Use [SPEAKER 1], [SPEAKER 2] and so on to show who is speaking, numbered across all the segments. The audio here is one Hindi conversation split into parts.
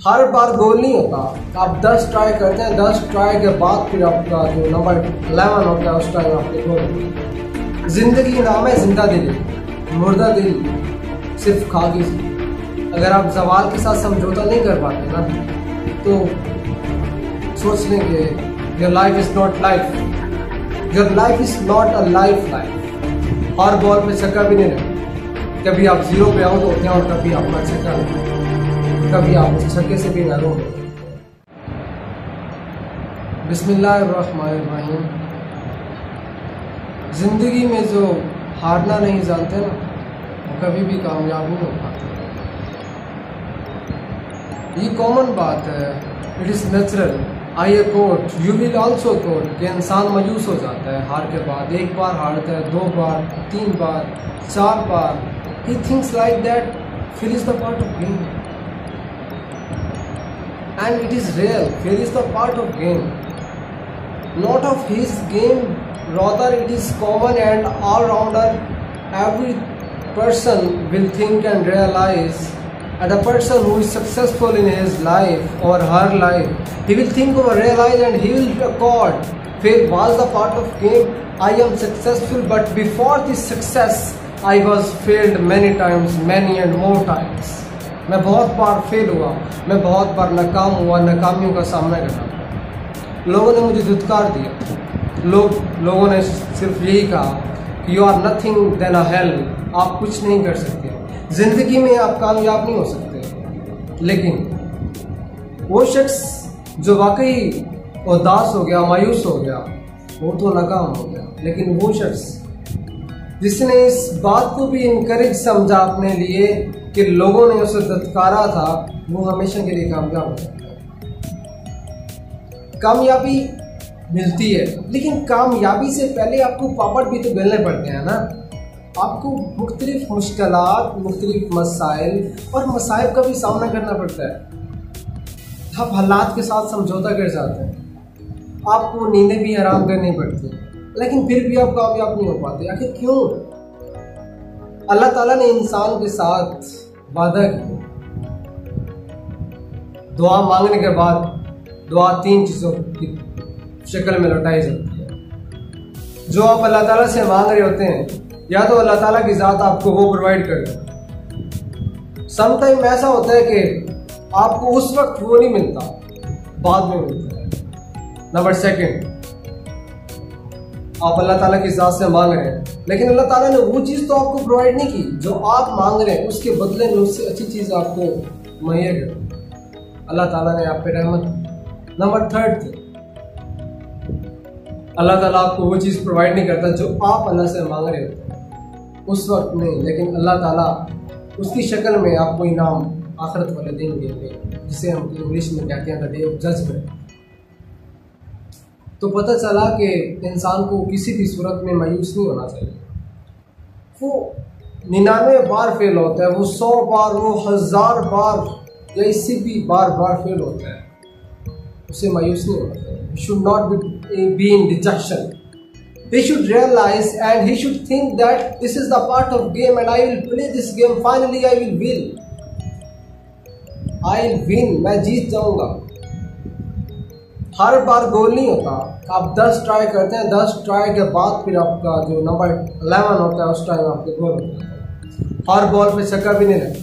[SPEAKER 1] हर बार गोल नहीं होता। आप 10 ट्राई करते हैं, 10 ट्राई के बाद फिर आपका जो नंबर 11 होता है उस टाइम आपके गोल होता है। जिंदगी नाम है जिंदा दिल, मुर्दा दिल सिर्फ खाकी से। अगर आप जवाल के साथ समझौता नहीं कर पाते ना तो सोच लें कि your life is not life, your life is not a life. Her ball पे छक्का भी नहीं रहता। कभी आप 0 पे आउट होते हैं और कभी आपका छक्का नहीं, कभी आप उस छक्के से भी महरूम होते हैं। बिस्मिल्लाहिर्रहमानिर्रहीम। जिंदगी में जो हारना नहीं जानते ना वो कभी भी कामयाब नहीं हो पाते। ये कॉमन बात है, it is natural. I a quote, you will also quote कि इंसान मायूस हो जाता है हार के बाद। 1 बार हारता है, 2 बार, 3 बार, 4 बार। He thinks like that fail is the part of game and it is real. Fail is the part of game, not of his game, rather it is common and all rounder. Every person will think and realize, and a person who is successful in his life or her life, he will think or realize and he will record fail was the part of game. I am successful, but before this success I was failed many times, many and more times. मैं बहुत बार फेल हुआ, मैं बहुत बार नाकाम हुआ, नाकामियों का सामना करना। लोगों ने मुझे धुतकार दिया, लोगों ने सिर्फ यही कहा कि you are nothing then a hell, आप कुछ नहीं कर सकते, ज़िंदगी में आप कामयाब नहीं हो सकते। लेकिन वो शख्स जो वाकई उदास हो गया, मायूस हो गया, वो तो नाकाम हो गया। लेकिन वो शख्स जिसने इस बात को भी इनकरेज समझा अपने लिए कि लोगों ने उसे धत्कारा था, वो हमेशा के लिए कामयाब हो सकता है। कामयाबी मिलती है, लेकिन कामयाबी से पहले आपको पापड़ भी तो बेलने पड़ते हैं ना। आपको मुख्तलिफ मुश्किलात, मुख्तलिफ मसाइल और मसाइब का भी सामना करना पड़ता है। आप हालात के साथ समझौता कर जाते हैं, आपको नींदें भी हराम करनी पड़ती हैं, लेकिन फिर भी आप कामयाब नहीं हो पाते। आखिर क्यों? अल्लाह ताला ने इंसान के साथ वादा किया, दुआ मांगने के बाद दुआ 3 चीज़ों की शक्ल में लौटाई जाती है। जो आप अल्लाह ताला से मांग रहे होते हैं, या तो अल्लाह ताला की ज़ात आपको वो प्रोवाइड कर दे। समटाइम ऐसा होता है कि आपको उस वक्त वो नहीं मिलता, बाद में मिलता है। नंबर 2, आप अल्लाह ताला की ज़ात से मांग रहे हैं, लेकिन अल्लाह ताला ने वो चीज़ तो आपको प्रोवाइड नहीं की जो आप मांग रहे हैं, उसके बदले में उससे अच्छी चीज़ आपको मुहैया कर अल्लाह ताला ने आप पे रहमत। नंबर 3, अल्लाह ताला आपको वो चीज़ प्रोवाइड नहीं करता जो आप अल्लाह से मांग रहे होते हैं उस वक्त नहीं, लेकिन अल्लाह ताला उसकी शक्ल में आपको इनाम आखिरत वाले दिन देंगे, जिसे हम इंग्लिश में कहते हैं द डे ऑफ जजमेंट। तो पता चला कि इंसान को किसी भी सूरत में मायूस नहीं होना चाहिए। वो 99 बार फेल होता है, वो 100 बार, वो 1000 बार या इससे भी बार फेल होता है, उसे मायूस नहीं होना चाहिए। He should not be in dejection. He should realize and he should think that this is the part of game and I will play this game. Finally I will win. I'll win. मैं जीत जाऊंगा। हर बार गोल नहीं होता। आप 10 ट्राई करते हैं, 10 ट्राई के बाद फिर आपका जो नंबर 11 होता है उस टाइम आपके गोल होता है। हर बॉल पे छक्का भी नहीं लगता।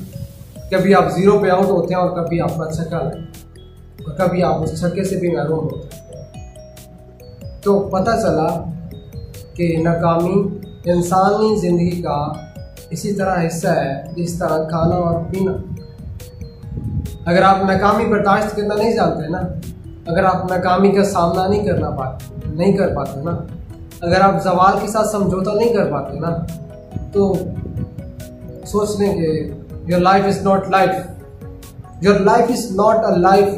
[SPEAKER 1] कभी आप 0 पे आउट होते हैं और कभी आपका छक्का लगता है, और कभी आप उस छक्के से भी महरूम होते हैं। तो पता चला कि नाकामी इंसानी ज़िंदगी का इसी तरह हिस्सा है जिस तरह खाना और पीना। अगर आप नाकामी बर्दाश्त करना नहीं जानते ना, अगर आप नाकामी का सामना नहीं कर पाते ना, अगर आप जवाल के साथ समझौता नहीं कर पाते ना, तो सोच लें कि your life is not life, your life is not a life.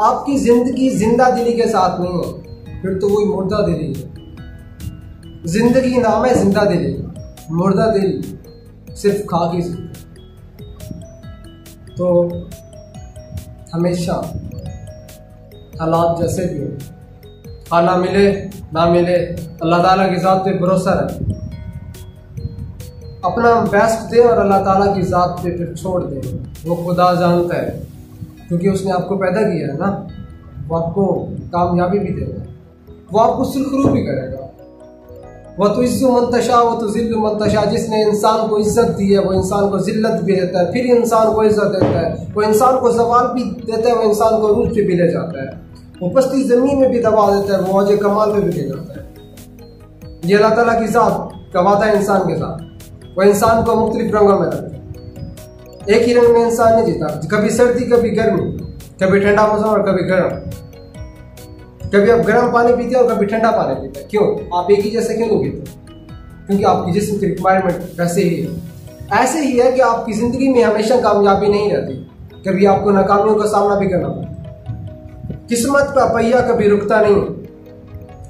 [SPEAKER 1] आपकी ज़िंदगी जिंदा दिली के साथ नहीं है, फिर तो वही मुर्दा दिली है। जिंदगी नाम है जिंदा दिली, मुर्दा दिल सिर्फ खाकी से। तो हमेशा हालात जैसे भी हो, खाना मिले ना मिले, अल्लाह ताला की ज़ात पे भरोसा रखें, अपना बेस्ट दें और अल्लाह ताला की ज़ात पे फिर छोड़ दें। वो खुदा जानता है क्योंकि उसने आपको पैदा किया है ना, वो आपको कामयाबी भी देगा, वो आपको सुरखरू भी करेगा। वह तो इज्जु मंतशा वो तो जिल्लु मंतशा, जिसने इंसान को इज्जत दी है वो इंसान को जिल्लत भी देता है, फिर इंसान को इज्जत देता है, वो इंसान को जवाल भी देता है, वो इंसान को रूज पे भी ले जाता है, वो पस्ती ज़मीन में भी दबा देता है, वो औज कमाल में भी ले जाता है। ये अल्लाह ताला की ज़ात का वादा है इंसान के साथ। वो इंसान को मुख्तलिफ रंगों में रखता है, एक ही रंग में इंसान नहीं जीता, कभी सर्दी कभी गर्मी, कभी ठंडा मौसम और कभी गर्म, कभी आप गर्म पानी पीते हैं और कभी ठंडा पानी पीते हैं। क्यों? आप एक ही जैसे क्यों नहीं पीते? क्योंकि आपकी जिस्म की रिक्वायरमेंट वैसे ही है। ऐसे ही है कि आपकी ज़िंदगी में हमेशा कामयाबी नहीं रहती, कभी आपको नाकामियों का सामना भी करना पड़ता। किस्मत का पहिया कभी रुकता नहीं,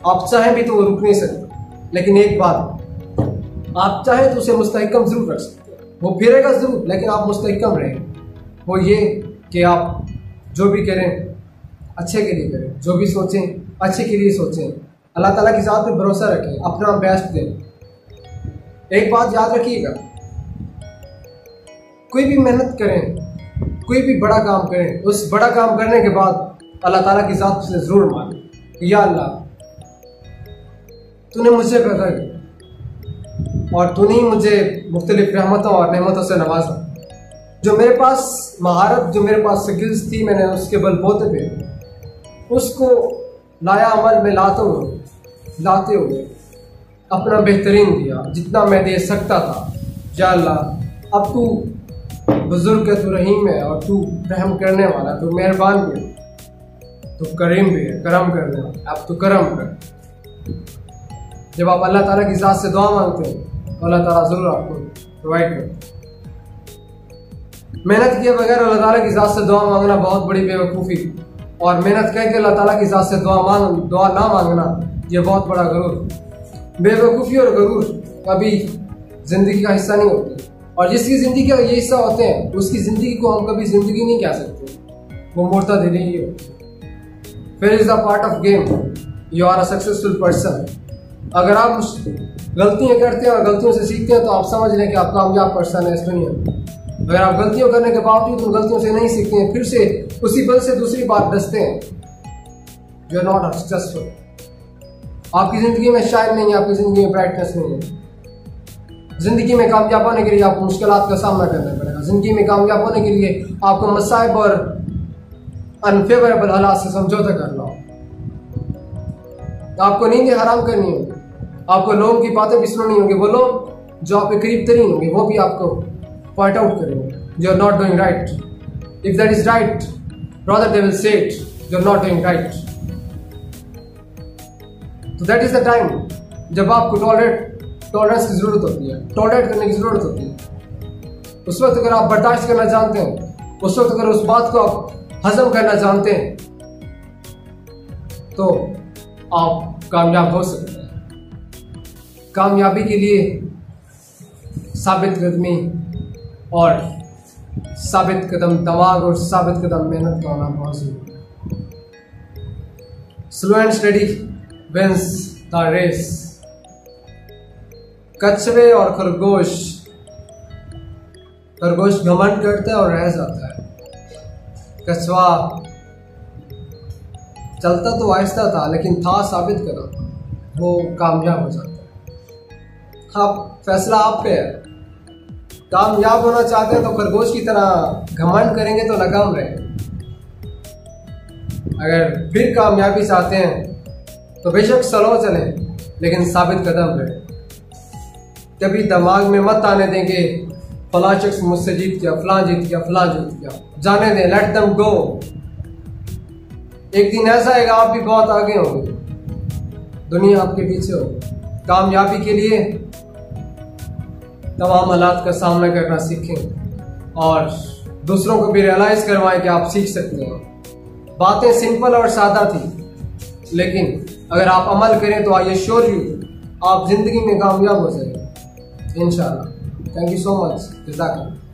[SPEAKER 1] आप चाहें भी तो वो रुक नहीं सकते, लेकिन एक बात, आप चाहें तो उसे मुस्तहकम जरूर रख सकते हैं, वो फिरेगा जरूर लेकिन आप मुस्तहकम रहें। वो ये कि आप जो भी करें अच्छे के लिए करें, जो भी सोचें अच्छे के लिए सोचें, अल्लाह ताला की ज़ात पे भरोसा रखें, अपना बेस्ट दें। एक बात याद रखिएगा, कोई भी मेहनत करें, कोई भी बड़ा काम करें, उस बड़ा काम करने के बाद अल्लाह ताला की ज़ात से ज़रूर मांगे, या अल्लाह तूने मुझे पैदा किया और तूने मुझे मुख्तलिफ रहमतों और नेमतों से नवाजा। जो मेरे पास महारत, जो मेरे पास स्किल्स थी, मैंने उसके बलबूते पे उसको लाया अमल में लाते हुए अपना बेहतरीन दिया, जितना मैं दे सकता था। या अल्लाह अब तू बुजुर्ग है, तू रहीम है और तू रहम करने वाला, तू मेहरबान भी है, तू करीम भी है, करम करने वाला, अब तू करम कर। जब आप अल्लाह ताला की ज़ात से दुआ मांगते हैं तो अल्लाह ताला ज़रूर आपको प्रोवाइड करता है। मेहनत किए बगैर अल्लाह ताला की ज़ात से दुआ मांगना बहुत बड़ी बेवकूफ़ी, और मेहनत करके अल्लाह ताला की ज़ात से दुआ ना मांगना ये बहुत बड़ा गरूर। बेवकूफ़ी और गरूर कभी ज़िंदगी का हिस्सा नहीं होते, और जिसकी ज़िंदगी का ये हिस्सा होते हैं उसकी ज़िंदगी को हम कभी ज़िंदगी नहीं कह सकते, वो मुर्तद ही होती। Failure is the part of game, you are a successful person. अगर आप गलतियाँ करते हैं और गलतियों से सीखते हैं तो आप समझ लें कि आप कामयाब पर्सन है इस दुनिया में। अगर आप गलतियों करने के बावजूद उन गलतियों से नहीं सीखते हैं, फिर से उसी बल से दूसरी बार डसते हैं, यू आर नॉट सक्सेसफुल। आपकी जिंदगी में शाइन नहीं है, आपकी जिंदगी में ब्राइटनेस नहीं है। जिंदगी में कामयाब होने के लिए आपको मुश्किलात का सामना करना पड़ेगा। जिंदगी में कामयाब होने के लिए आपको मसाइब और अनफेवरेबल हालात से समझौता करना हो। आपको नींदें हराम करनी होगी, आपको लोगों की बातें भी सुननी होगी, वो लोग जो आपके करीब तरीन होंगे वो भी आपको पॉइंट आउट करेंगे, you are not doing right, if that is right rather they will say it you are not doing right. तो दैट इज द टाइम जब आपको टॉलरेंस की जरूरत होती है, टॉलरेट करने की जरूरत होती है। उस वक्त अगर आप बर्दाश्त करना जानते हैं, उस वक्त अगर उस बात को आप हजम करना जानते हैं तो आप कामयाब हो सकते हैं। कामयाबी के लिए साबित कदमी और साबित कदम दिमाग और साबित कदम मेहनत का होना बहुत जरूरी है। Slow and steady wins the race. कछुए और खरगोश घमंड करता है और रह जाता है। कछुआ चलता तो आहिस्ता था लेकिन था साबित कदम, वो कामयाब हो जाता है। हाँ, फैसला आप पे है। कामयाब होना चाहते हैं तो खरगोश की तरह घमंड करेंगे तो नाकाम रहेंगे। अगर फिर कामयाबी चाहते हैं तो बेशक स्लो चलें लेकिन साबित कदम रहे। कभी दिमाग में मत आने देंगे फलां शख्स मुझसे जीत गया, फलां जीत गया, फलां जीत गया। जाने दें, लेट देम गो। एक दिन ऐसा आएगा आप भी बहुत आगे होंगे, दुनिया आपके पीछे होगी। कामयाबी के लिए तमाम हालात का सामना करना सीखें और दूसरों को भी रियलाइज करवाएं कि आप सीख सकते हैं। बातें सिंपल और सादा थी लेकिन अगर आप अमल करें तो आई एश्योर यू आप जिंदगी में कामयाब हो जाएंगे इंशाल्लाह। Thank you so much. जज़ाकल्लाह।